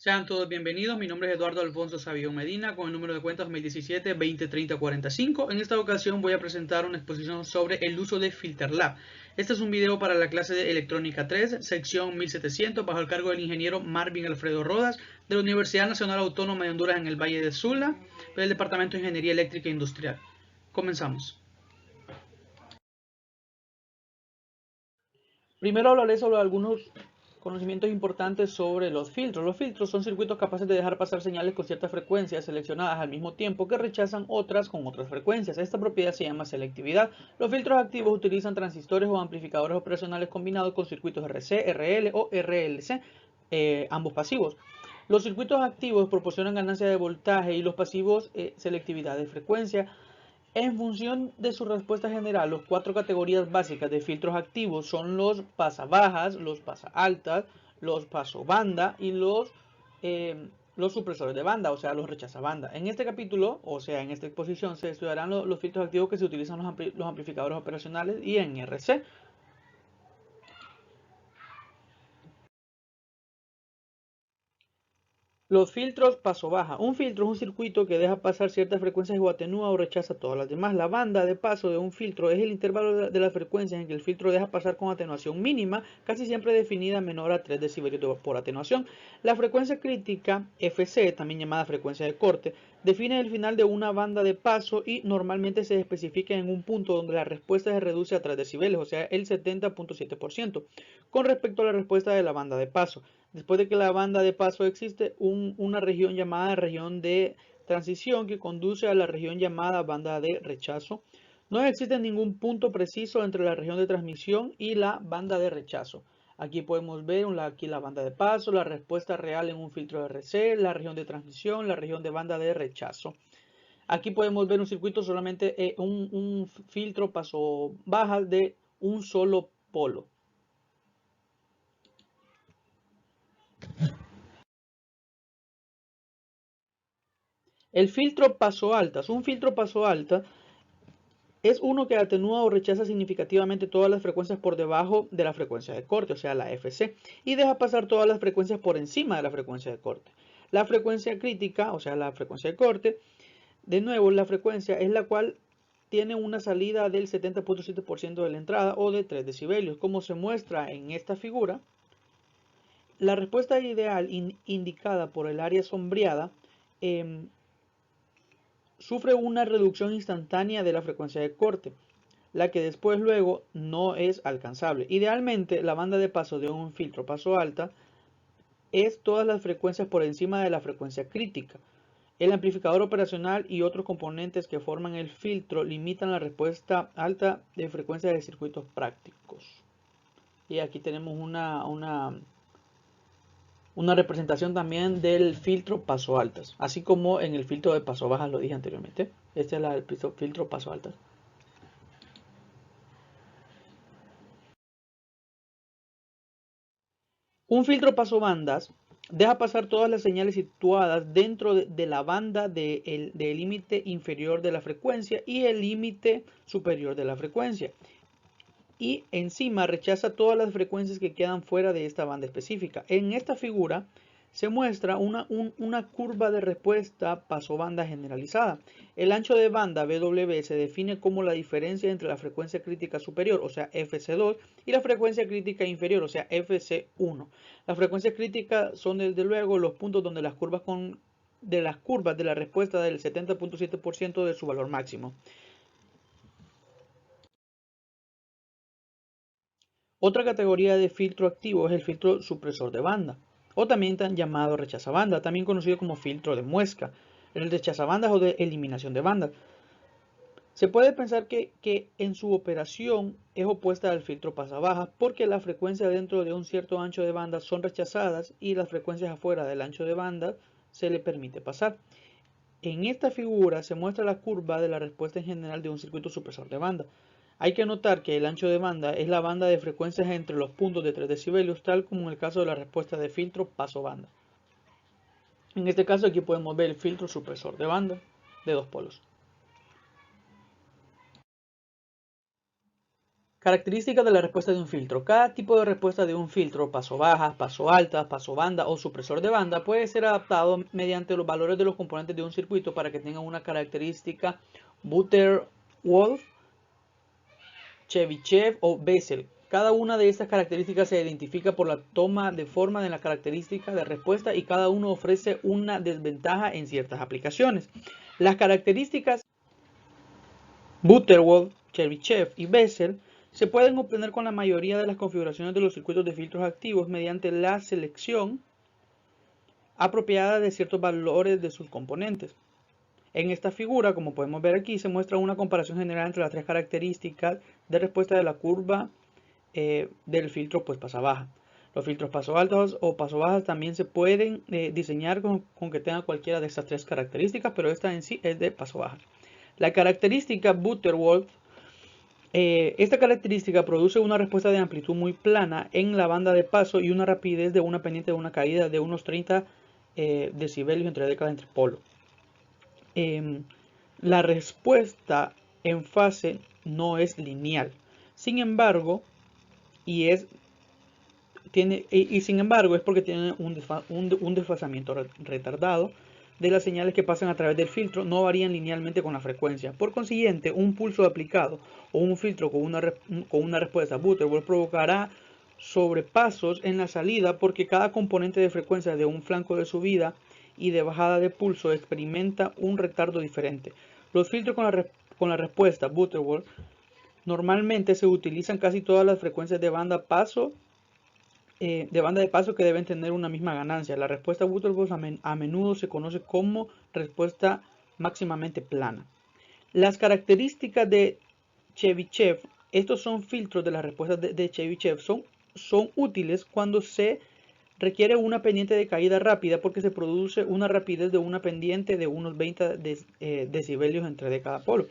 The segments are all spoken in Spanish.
Sean todos bienvenidos, mi nombre es Eduardo Alfonso Savio Medina con el número de cuenta 2017-2030-45. En esta ocasión voy a presentar una exposición sobre el uso de FilterLab. Este es un video para la clase de Electrónica 3, sección 1700, bajo el cargo del ingeniero Marvin Alfredo Rodas, de la Universidad Nacional Autónoma de Honduras en el Valle de Sula, del Departamento de Ingeniería Eléctrica e Industrial. Comenzamos. Primero hablaré sobre algunos conocimientos importantes sobre los filtros. Los filtros son circuitos capaces de dejar pasar señales con ciertas frecuencias seleccionadas al mismo tiempo que rechazan otras con otras frecuencias. Esta propiedad se llama selectividad. Los filtros activos utilizan transistores o amplificadores operacionales combinados con circuitos RC, RL o RLC, ambos pasivos. Los circuitos activos proporcionan ganancia de voltaje y los pasivos selectividad de frecuencia. En función de su respuesta general, las cuatro categorías básicas de filtros activos son los pasabajas, los pasaaltas, los pasobanda y los supresores de banda, o sea, los rechazabanda. En este capítulo, o sea, en esta exposición, se estudiarán los filtros activos que se utilizan los amplificadores operacionales y en RC. Los filtros paso baja. Un filtro es un circuito que deja pasar ciertas frecuencias o atenúa o rechaza todas las demás. La banda de paso de un filtro es el intervalo de las frecuencias en que el filtro deja pasar con atenuación mínima, casi siempre definida menor a 3 decibelios por atenuación. La frecuencia crítica, FC, también llamada frecuencia de corte, define el final de una banda de paso y normalmente se especifica en un punto donde la respuesta se reduce a 3 decibeles, o sea, el 70.7%, con respecto a la respuesta de la banda de paso. Después de que la banda de paso existe una región llamada región de transición que conduce a la región llamada banda de rechazo. No existe ningún punto preciso entre la región de transmisión y la banda de rechazo. Aquí podemos ver aquí la banda de paso, la respuesta real en un filtro RC, la región de transmisión, la región de banda de rechazo. Aquí podemos ver un circuito solamente, un filtro paso baja de un solo polo. El filtro paso altas. Un filtro paso alta es uno que atenúa o rechaza significativamente todas las frecuencias por debajo de la frecuencia de corte, o sea, la FC, y deja pasar todas las frecuencias por encima de la frecuencia de corte. La frecuencia crítica, o sea, la frecuencia de corte, de nuevo, la frecuencia es la cual tiene una salida del 70.7% de la entrada o de 3 decibelios. Como se muestra en esta figura, la respuesta ideal indicada por el área sombreada sufre una reducción instantánea de la frecuencia de corte, la que después luego no es alcanzable. Idealmente, la banda de paso de un filtro paso alta es todas las frecuencias por encima de la frecuencia crítica. El amplificador operacional y otros componentes que forman el filtro limitan la respuesta alta de frecuencia de circuitos prácticos. Y aquí tenemos una representación también del filtro paso altas, así como en el filtro de paso bajas lo dije anteriormente. Este es el filtro paso altas. Un filtro paso bandas deja pasar todas las señales situadas dentro de la banda del límite inferior de la frecuencia y el límite superior de la frecuencia. Y encima rechaza todas las frecuencias que quedan fuera de esta banda específica. En esta figura se muestra una curva de respuesta pasobanda generalizada. El ancho de banda BW se define como la diferencia entre la frecuencia crítica superior, o sea FC2, y la frecuencia crítica inferior, o sea FC1. Las frecuencias críticas son desde luego los puntos donde las curvas de la respuesta del 70.7% de su valor máximo. Otra categoría de filtro activo es el filtro supresor de banda, o también llamado rechazabanda, también conocido como filtro de muesca. El rechazabanda o de eliminación de banda. Se puede pensar que en su operación es opuesta al filtro pasabaja porque las frecuencias dentro de un cierto ancho de banda son rechazadas y las frecuencias afuera del ancho de banda se le permite pasar. En esta figura se muestra la curva de la respuesta en general de un circuito supresor de banda. Hay que notar que el ancho de banda es la banda de frecuencias entre los puntos de 3 decibelios, tal como en el caso de la respuesta de filtro paso banda. En este caso aquí podemos ver el filtro supresor de banda de dos polos. Características de la respuesta de un filtro. Cada tipo de respuesta de un filtro, paso baja, paso alta, paso banda o supresor de banda, puede ser adaptado mediante los valores de los componentes de un circuito para que tengan una característica Butterworth, Chebyshev o Bessel. Cada una de estas características se identifica por la toma de forma de la característica de respuesta y cada uno ofrece una desventaja en ciertas aplicaciones. Las características Butterworth, Chebyshev y Bessel se pueden obtener con la mayoría de las configuraciones de los circuitos de filtros activos mediante la selección apropiada de ciertos valores de sus componentes. En esta figura, como podemos ver aquí, se muestra una comparación general entre las tres características de respuesta de la curva del filtro pasa baja. Los filtros paso altos o paso bajas también se pueden diseñar con que tenga cualquiera de estas tres características, pero esta en sí es de paso baja. La característica Butterworth, esta característica produce una respuesta de amplitud muy plana en la banda de paso y una rapidez de una pendiente de una caída de unos 30 decibelios entre décadas entre polos. La respuesta en fase no es lineal. Sin embargo, sin embargo es porque tiene un desfasamiento retardado de las señales que pasan a través del filtro, no varían linealmente con la frecuencia. Por consiguiente, un pulso aplicado o un filtro con una respuesta Butterworth provocará sobrepasos en la salida porque cada componente de frecuencia de un flanco de subida y de bajada de pulso experimenta un retardo diferente. Los filtros con la respuesta Butterworth normalmente se utilizan casi todas las frecuencias de banda de paso que deben tener una misma ganancia. La respuesta Butterworth a menudo se conoce como respuesta máximamente plana. Las características de Chebyshev, estos son filtros de las respuestas de Chebyshev, son útiles cuando se requiere una pendiente de caída rápida porque se produce una rapidez de una pendiente de unos 20 decibelios entre de cada polo.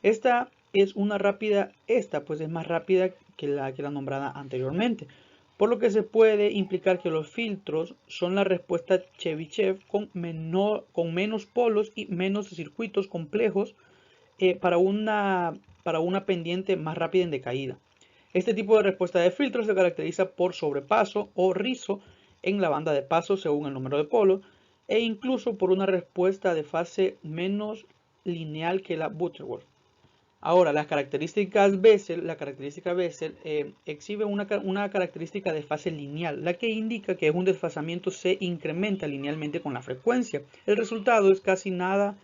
Esta es una rápida, pues es más rápida que la nombrada anteriormente, por lo que se puede implicar que los filtros son la respuesta Chebyshev con menos polos y menos circuitos complejos para una pendiente más rápida en decaída. Este tipo de respuesta de filtro se caracteriza por sobrepaso o rizo en la banda de paso según el número de polos e incluso por una respuesta de fase menos lineal que la Butterworth. Ahora, las características Bessel, la característica Bessel exhibe una característica de fase lineal, la que indica que un desfasamiento se incrementa linealmente con la frecuencia. El resultado es casi nada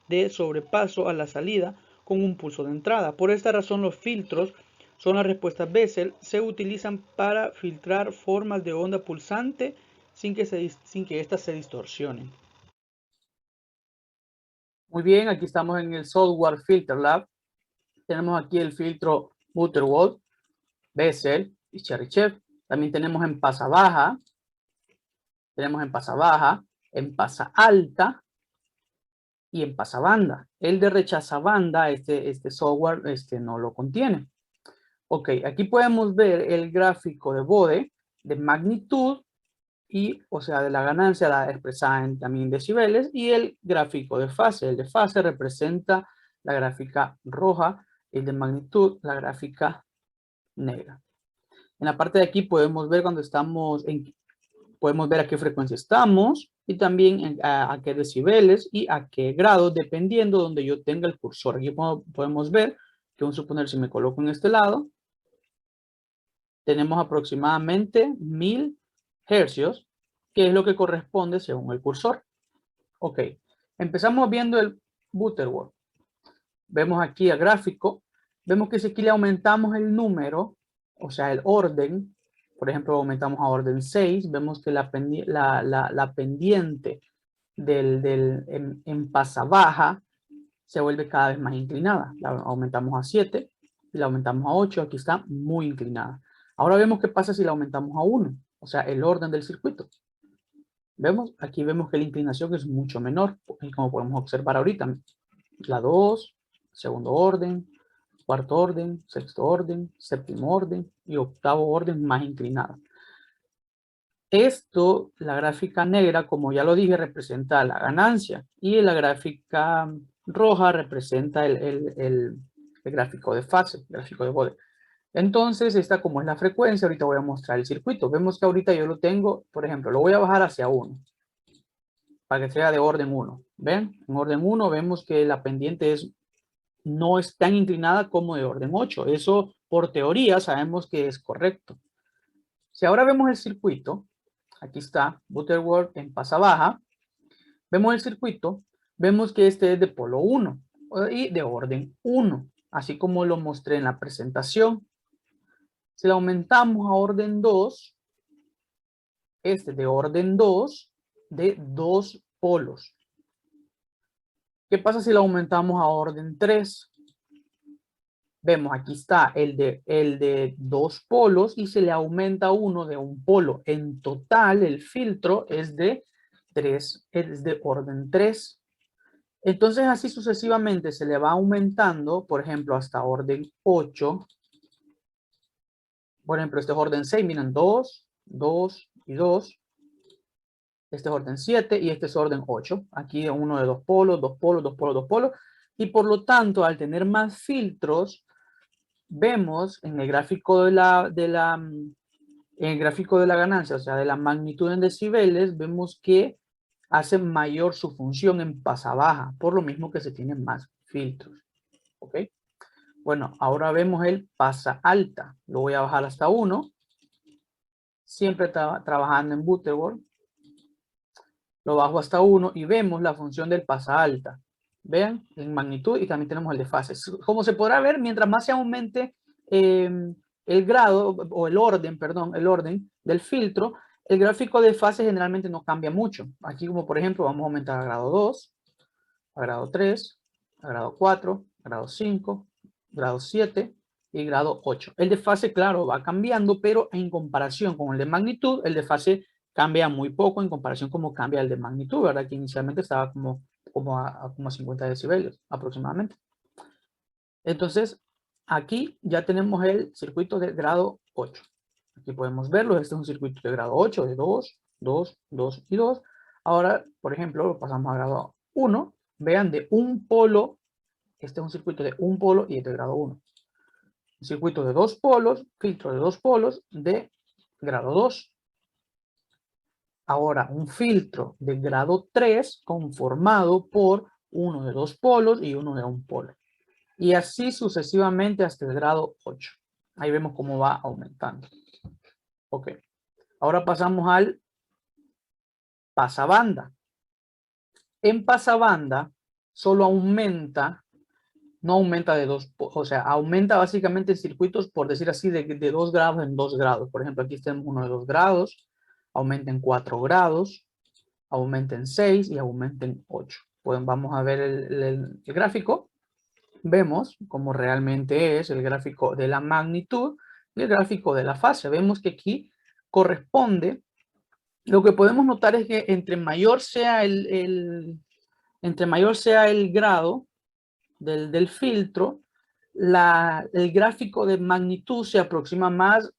de sobrepaso a la salida con un pulso de entrada. Por esta razón, los filtros son las respuestas Bessel, se utilizan para filtrar formas de onda pulsante sin que éstas se distorsionen. Muy bien, aquí estamos en el Software Filter Lab. Tenemos aquí el filtro Butterworth, Bessel y Chebyshev. También tenemos en pasa baja, en pasa alta y en pasa banda. El de rechaza banda, este software no lo contiene. Ok, aquí podemos ver el gráfico de Bode de magnitud y, o sea, de la ganancia expresada también en decibeles, y el gráfico de fase. El de fase representa la gráfica roja, el de magnitud, la gráfica negra. En la parte de aquí podemos ver podemos ver a qué frecuencia estamos y también a qué decibeles y a qué grado, dependiendo donde yo tenga el cursor. Aquí podemos ver que, vamos a suponer, si me coloco en este lado, tenemos aproximadamente 1000 hercios, que es lo que corresponde según el cursor. Ok, empezamos viendo el Butterworth. Vemos aquí el gráfico, vemos que si aquí le aumentamos el número, o sea, el orden, por ejemplo, aumentamos a orden 6, vemos que la pendiente en pasa baja se vuelve cada vez más inclinada. La aumentamos a 7 y la aumentamos a 8, aquí está muy inclinada. Ahora vemos qué pasa si la aumentamos a 1, o sea, el orden del circuito. Aquí vemos que la inclinación es mucho menor, como podemos observar ahorita. La 2, segundo orden, cuarto orden, sexto orden, séptimo orden y octavo orden más inclinada. Esto, la gráfica negra, como ya lo dije, representa la ganancia y la gráfica roja representa el gráfico de fase, el gráfico de Bode. Entonces, esta como es la frecuencia, ahorita voy a mostrar el circuito. Vemos que ahorita yo lo tengo, por ejemplo, lo voy a bajar hacia 1, para que sea de orden 1. ¿Ven? En orden 1 vemos que la pendiente no es tan inclinada como de orden 8. Eso, por teoría, sabemos que es correcto. Si ahora vemos el circuito, aquí está, Butterworth en pasa baja, vemos el circuito, vemos que este es de polo 1 y de orden 1, así como lo mostré en la presentación. Si lo aumentamos a orden 2, este de orden 2 de 2 polos. ¿Qué pasa si lo aumentamos a orden 3? Vemos, aquí está el de 2 polos y se le aumenta uno de un polo. En total, el filtro es de orden 3. Entonces, así sucesivamente se le va aumentando, por ejemplo, hasta orden 8. Por ejemplo, este es orden 6, miren, 2, 2 y 2. Este es orden 7 y este es orden 8. Aquí uno de 2 polos, 2 polos, 2 polos, 2 polos. Y por lo tanto, al tener más filtros, vemos en el gráfico de la ganancia, o sea, de la magnitud en decibeles, vemos que hace mayor su función en pasa baja, por lo mismo que se tienen más filtros. ¿Ok? Bueno, ahora vemos el pasa alta. Lo voy a bajar hasta 1. Siempre trabajando en Butterworth. Lo bajo hasta 1 y vemos la función del pasa alta. Vean, en magnitud y también tenemos el de fases. Como se podrá ver, mientras más se aumente el grado o el orden, perdón, el orden del filtro, el gráfico de fases generalmente no cambia mucho. Aquí como por ejemplo vamos a aumentar a grado 2, a grado 3, a grado 4, a grado 5, grado 7 y grado 8. El de fase, claro, va cambiando, pero en comparación con el de magnitud, el de fase cambia muy poco en comparación como cambia el de magnitud, ¿verdad? Que inicialmente estaba como a 50 decibeles aproximadamente. Entonces, aquí ya tenemos el circuito de grado 8. Aquí podemos verlo, este es un circuito de grado 8, de 2, 2, 2 y 2. Ahora, por ejemplo, lo pasamos a grado 1. Vean, de un polo, este es un circuito de un polo y es de grado 1. Un circuito de 2 polos, filtro de 2 polos de grado 2. Ahora, un filtro de grado 3 conformado por uno de 2 polos y uno de un polo. Y así sucesivamente hasta el grado 8. Ahí vemos cómo va aumentando. Ok. Ahora pasamos al pasabanda. En pasabanda solo aumenta, no aumenta de 2, o sea, aumenta básicamente circuitos, por decir así, de 2 grados en 2 grados. Por ejemplo, aquí tenemos uno de 2 grados, aumenta en 4 grados, aumenta en 6 y aumenta en 8. Pues vamos a ver el gráfico. Vemos cómo realmente es el gráfico de la magnitud y el gráfico de la fase. Vemos que aquí corresponde, lo que podemos notar es que entre mayor sea el grado del filtro, el gráfico de magnitud se aproxima más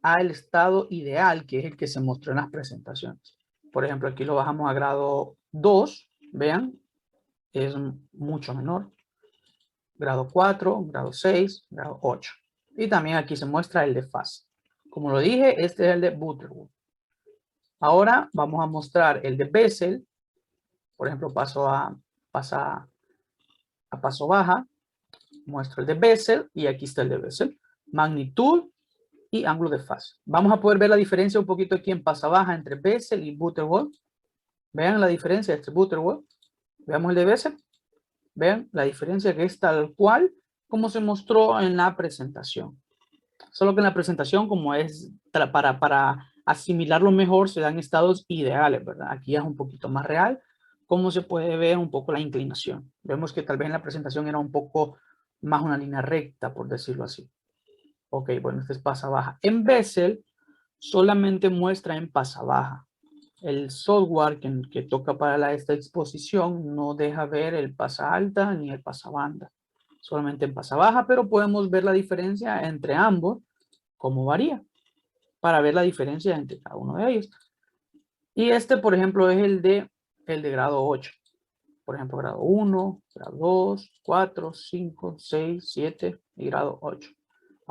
al estado ideal, que es el que se mostró en las presentaciones. Por ejemplo, aquí lo bajamos a grado 2, vean, es mucho menor. Grado 4, grado 6, grado 8. Y también aquí se muestra el de fase. Como lo dije, este es el de Butterworth. Ahora vamos a mostrar el de Bessel. Por ejemplo, pasa a paso baja. Muestro el de Bessel y aquí está el de Bessel. Magnitud y ángulo de fase. Vamos a poder ver la diferencia un poquito aquí en pasa baja entre Bessel y Butterworth. Vean la diferencia entre Butterworth. Veamos el de Bessel. Vean la diferencia que es tal cual como se mostró en la presentación. Solo que en la presentación, como es para asimilarlo mejor, se dan estados ideales, ¿verdad? Aquí es un poquito más real, como se puede ver un poco la inclinación. Vemos que tal vez en la presentación era un poco más una línea recta, por decirlo así. Ok, bueno, este es pasa baja. En Bessel solamente muestra en pasa baja. El software que toca para esta exposición no deja ver el pasa alta ni el pasa banda. Solamente en pasa baja, pero podemos ver la diferencia entre ambos, cómo varía, para ver la diferencia entre cada uno de ellos. Y este, por ejemplo, es el de grado 8. Por ejemplo, grado 1, grado 2, 4, 5, 6, 7 y grado 8.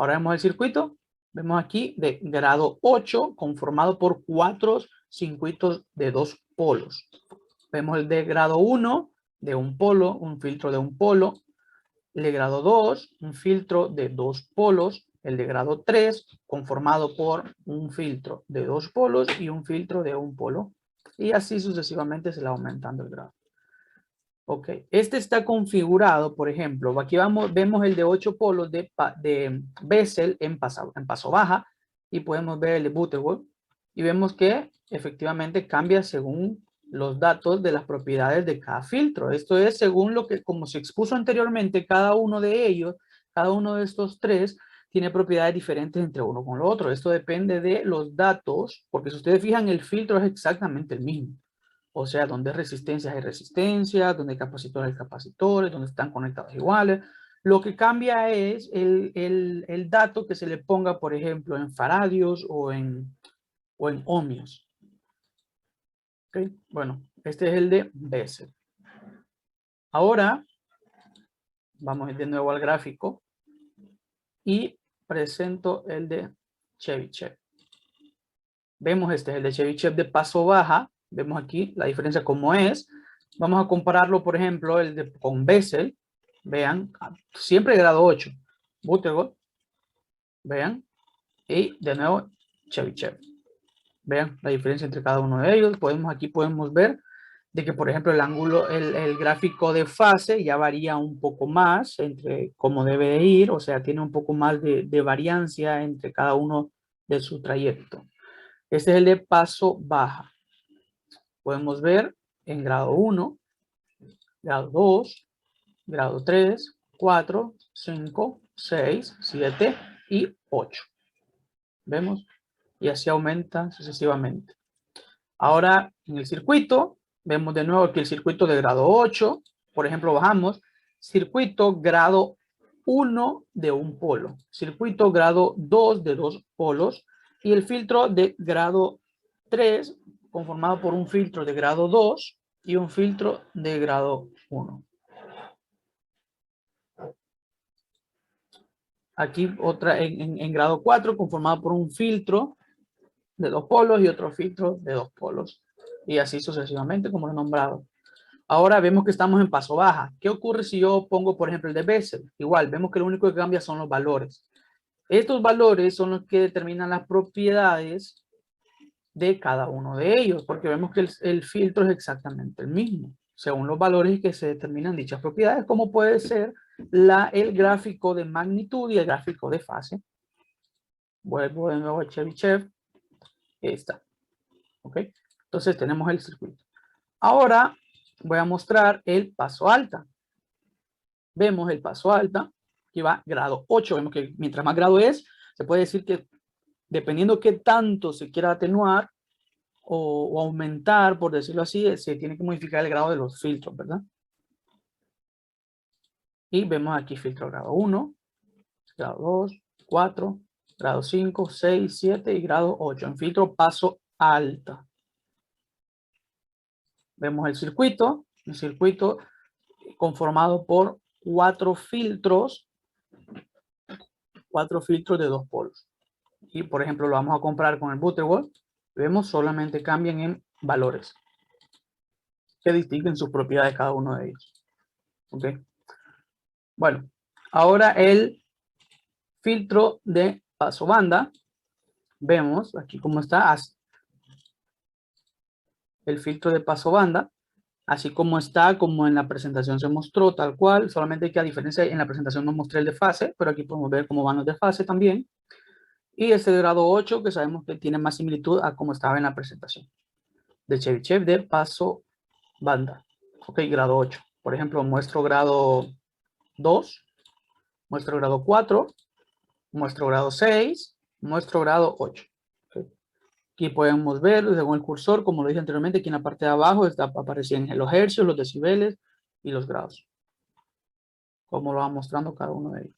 Ahora vemos el circuito. Vemos aquí de grado 8 conformado por 4 circuitos de 2 polos. Vemos el de grado 1 de un polo, un filtro de un polo. El de grado 2, un filtro de 2 polos. El de grado 3, conformado por un filtro de 2 polos y un filtro de un polo. Y así sucesivamente se le va aumentando el grado. Ok, este está configurado, por ejemplo, aquí vemos el de 8 polos de Bessel en paso baja y podemos ver el de Butterworth y vemos que efectivamente cambia según los datos de las propiedades de cada filtro. Esto es según lo que, como se expuso anteriormente, cada uno de ellos, cada uno de estos tres, tiene propiedades diferentes entre uno con lo otro. Esto depende de los datos, porque si ustedes fijan, el filtro es exactamente el mismo. O sea, donde hay resistencias hay resistencias, donde hay capacitores hay capacitores, donde están conectados iguales. Lo que cambia es el dato que se le ponga, por ejemplo, en faradios o en ohmios. ¿Okay? Bueno, este es el de Bessel. Ahora, vamos de nuevo al gráfico y presento el de Chebyshev. Vemos este es el de Chebyshev de paso baja. Vemos aquí la diferencia como es. Vamos a compararlo, por ejemplo, con Bessel. Vean, siempre grado 8. Butterworth. Vean. Y de nuevo, Chebyshev. Vean la diferencia entre cada uno de ellos. Aquí podemos ver de que, por ejemplo, el ángulo, el gráfico de fase ya varía un poco más entre cómo debe de ir. O sea, tiene un poco más de variancia entre cada uno de su trayecto. Este es el de paso baja. Podemos ver en grado 1, grado 2, grado 3, 4, 5, 6, 7 y 8. ¿Vemos? Y así aumenta sucesivamente. Ahora, en el circuito, vemos de nuevo que el circuito de grado 8, por ejemplo, bajamos, circuito grado 1 de un polo, circuito grado 2 de 2 polos, y el filtro de grado 3, conformado por un filtro de grado 2 y un filtro de grado 1. Aquí otra en grado 4, conformado por un filtro de 2 polos y otro filtro de 2 polos. Y así sucesivamente, como lo he nombrado. Ahora vemos que estamos en paso baja. ¿Qué ocurre si yo pongo, por ejemplo, el de Bessel? Igual, vemos que lo único que cambia son los valores. Estos valores son los que determinan las propiedades de cada uno de ellos, porque vemos que el filtro es exactamente el mismo, según los valores que se determinan dichas propiedades, como puede ser el gráfico de magnitud y el gráfico de fase. Vuelvo de nuevo a Chebyshev. Ahí está. ¿Ok? Entonces tenemos el circuito. Ahora voy a mostrar el paso alta. Vemos el paso alta, que va grado 8. Vemos que mientras más grado es, se puede decir que dependiendo qué tanto se quiera atenuar o aumentar, por decirlo así, se tiene que modificar el grado de los filtros, ¿verdad? Y vemos aquí filtro grado 1, grado 2, 4, grado 5, 6, 7 y grado 8. En filtro paso alta. Vemos el circuito conformado por 4 filtros de 2 polos. Y por ejemplo lo vamos a comparar con el Butterworth. Vemos solamente cambian en valores que distinguen sus propiedades cada uno de ellos. ¿Ok? Bueno, ahora el filtro de paso banda. Vemos aquí cómo está el filtro de paso banda. Así como está, como en la presentación se mostró, tal cual. Solamente que a diferencia en la presentación no mostré el de fase, pero aquí podemos ver cómo van los de fase también. Y este de grado 8, que sabemos que tiene más similitud a como estaba en la presentación. De Chebyshev de paso banda. Ok, grado 8. Por ejemplo, muestro grado 2, muestro grado 4, muestro grado 6, muestro grado 8. Okay. Aquí podemos ver, según el cursor, como lo dije anteriormente, aquí en la parte de abajo aparecen los hercios, los decibeles y los grados. Como lo va mostrando cada uno de ellos.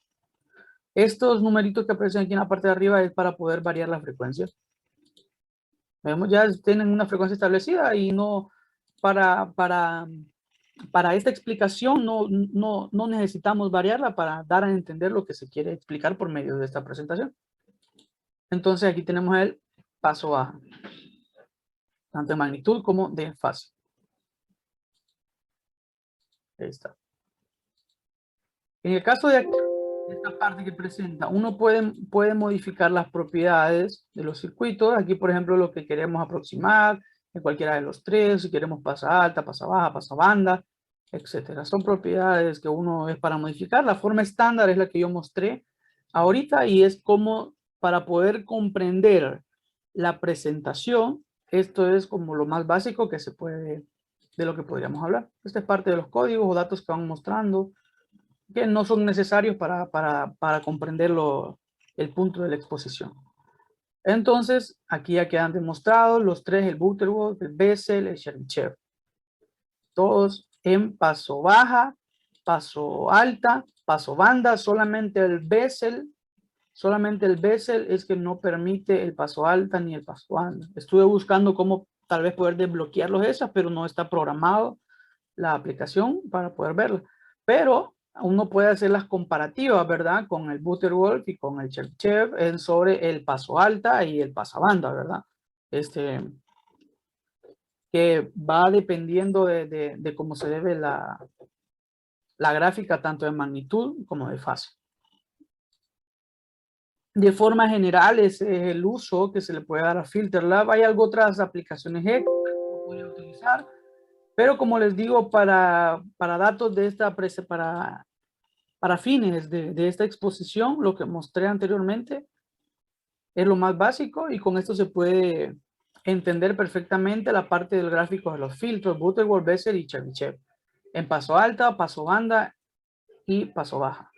Estos numeritos que aparecen aquí en la parte de arriba es para poder variar las frecuencias. Vemos, ya tienen una frecuencia establecida y no para para esta explicación no necesitamos variarla para dar a entender lo que se quiere explicar por medio de esta presentación. Entonces aquí tenemos el paso baja, tanto de magnitud como de fase. Ahí está. En el caso de esta parte que presenta, uno puede modificar las propiedades de los circuitos. Aquí, por ejemplo, lo que queremos aproximar, en cualquiera de los tres, si queremos pasa alta, pasa baja, pasa banda, etcétera. Son propiedades que uno es para modificar. La forma estándar es la que yo mostré ahorita y es como para poder comprender la presentación. Esto es como lo más básico que se puede, de lo que podríamos hablar. Esta es parte de los códigos o datos que van mostrando, que no son necesarios para comprender el punto de la exposición. Entonces, aquí ya quedan demostrados los tres, el Butterworth, el Bessel, el Chernyshev. Todos en paso baja, paso alta, paso banda. Solamente el Bessel es que no permite el paso alta ni el paso banda. Estuve buscando cómo tal vez poder desbloquearlos esas, pero no está programado la aplicación para poder verla. Pero uno puede hacer las comparativas, ¿verdad? Con el Butterworth y con el Chernyshev sobre el paso alta y el paso banda, ¿verdad? Que va dependiendo de cómo se debe la gráfica, tanto de magnitud como de fase. De forma general, ese es el uso que se le puede dar a FilterLab. Hay algo otras aplicaciones extra que podría utilizar, pero como les digo, para datos de esta para fines de esta exposición, lo que mostré anteriormente es lo más básico y con esto se puede entender perfectamente la parte del gráfico de los filtros, Butterworth, Bessel y Chernyshev, en paso alta, paso banda y paso baja.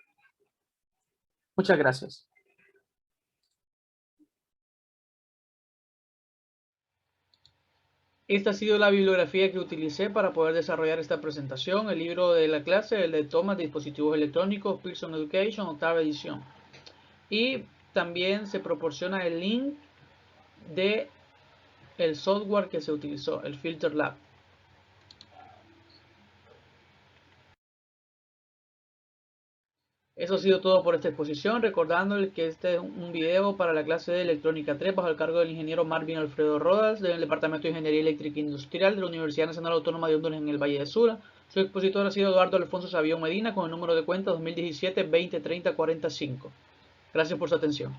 Muchas gracias. Esta ha sido la bibliografía que utilicé para poder desarrollar esta presentación. El libro de la clase, el de Thomas, Dispositivos Electrónicos, Pearson Education, octava edición. Y también se proporciona el link de el software que se utilizó, el FilterLab. Eso ha sido todo por esta exposición, recordándoles que este es un video para la clase de Electrónica 3 bajo el cargo del ingeniero Marvin Alfredo Rodas del Departamento de Ingeniería Eléctrica Industrial de la Universidad Nacional Autónoma de Honduras en el Valle de Sura. Su expositor ha sido Eduardo Alfonso Sabión Medina con el número de cuenta 2017-2030-45. Gracias por su atención.